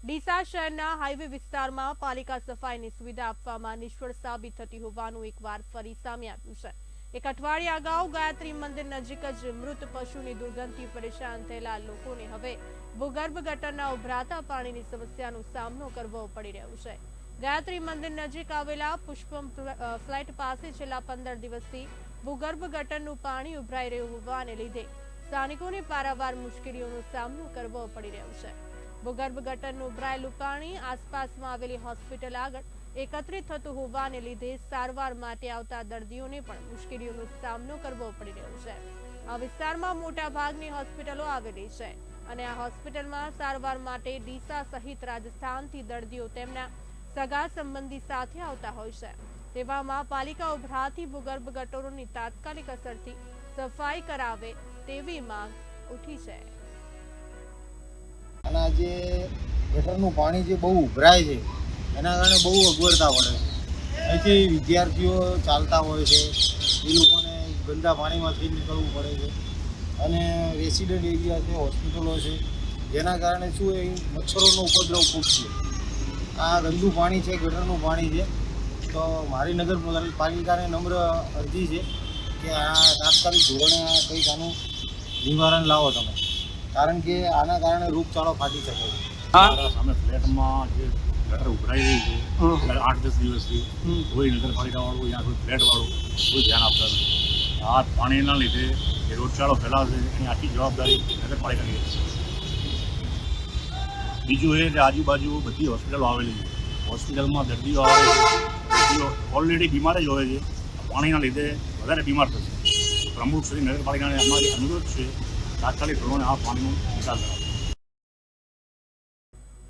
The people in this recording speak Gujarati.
ડીસા શહેરના હાઈવે વિસ્તારમાં પાલિકા સફાઈની સુવિધા આપવામાં નિષ્ફળ સાબિત થતી હોવાનું એકવાર ફરી સામે આવ્યું છે। એક અઠવાડિયા અગાઉ ગાયત્રી મંદિર નજીક જ મૃત પશુની દુર્ગંધથી પરેશાન થયેલા લોકોને હવે ભૂગર્ભ ગટરના ઉભરાતા પાણીની સમસ્યાનો સામનો કરવો પડી રહ્યો છે। ગાયત્રી મંદિર નજીક આવેલા પુષ્પમ ફ્લેટ પાસે છેલ્લા 15 દિવસથી ભૂગર્ભ ગટરનું પાણી ઉભરાઈ રહ્યું હોવાને લીધે સ્થાનિકોને પારાવાર મુશ્કેલીઓનો સામનો કરવો પડી રહ્યો છે। ભૂગર્ભ ગટરનું ઉભરાયેલું પાણી આસપાસમાં આવેલી હોસ્પિટલ આગળ એકત્રિત થતું હોવાને લીધે સારવાર માટે આવતા દર્દીઓને પણ મુશ્કેલીઓનો સામનો કરવો પડી રહ્યો છે। આ વિસ્તારમાં મોટા ભાગની હોસ્પિટલો આવેલી છે અને આ હોસ્પિટલમાં સારવાર માટે ડીસા સહિત રાજસ્થાનથી દર્દીઓ તેમના સગા સંબંધી સાથે આવતા હોય છે। તેવામાં પાલિકા ઉભરાતી ભૂગર્ભ ગટરોની તાત્કાલિક અસરથી સફાઈ કરાવે તેવી માંગ ઉઠી છે। અને આ જે ગટરનું પાણી જે બહુ ઉભરાય છે એના કારણે બહુ અગવડતા પડે છે। અહીંથી વિદ્યાર્થીઓ ચાલતા હોય છે, એ લોકોને ગંદા પાણીમાંથી નીકળવું પડે છે અને રેસિડેન્ટ એરિયા છે, હોસ્પિટલો છે, જેના કારણે શું એ મચ્છરોનો ઉપદ્રવ ખૂબ છે। આ ગંદુ પાણી છે, ગટરનું પાણી છે, તો મારી નગરપાલિકાને નમ્ર અરજી છે કે આ તાત્કાલિક ધોરણે આ કંઈક આનું નિવારણ લાવો તમે, કારણ કે આના કારણે રોગચાળો ફાટી શકે છે। મારા સામે ફ્લેટમાં જે ગટર ઉભરાઈ રહી છે 8-10 દિવસથી કોઈ નગરપાલિકાવાળું યા કોઈ ફ્લેટવાળું કોઈ ધ્યાન આપતા નથી। આ પાણીના લીધે જે રોગચાળો ફેલાશે એની આખી જવાબદારી નગરપાલિકાની છે। બીજું એ કે આજુબાજુ બધી હોસ્પિટલો આવેલી છે, હોસ્પિટલમાં દર્દીઓ આવે છે, દર્દીઓ ઓલરેડી બીમાર જ હોય છે, પાણીના લીધે વધારે બીમાર થશે। પ્રમુખ શ્રી નગરપાલિકાને અમારી અનુરોધ છે તાત્કાલિક ધોરણે આ પાણીનો નિકાલ કરો।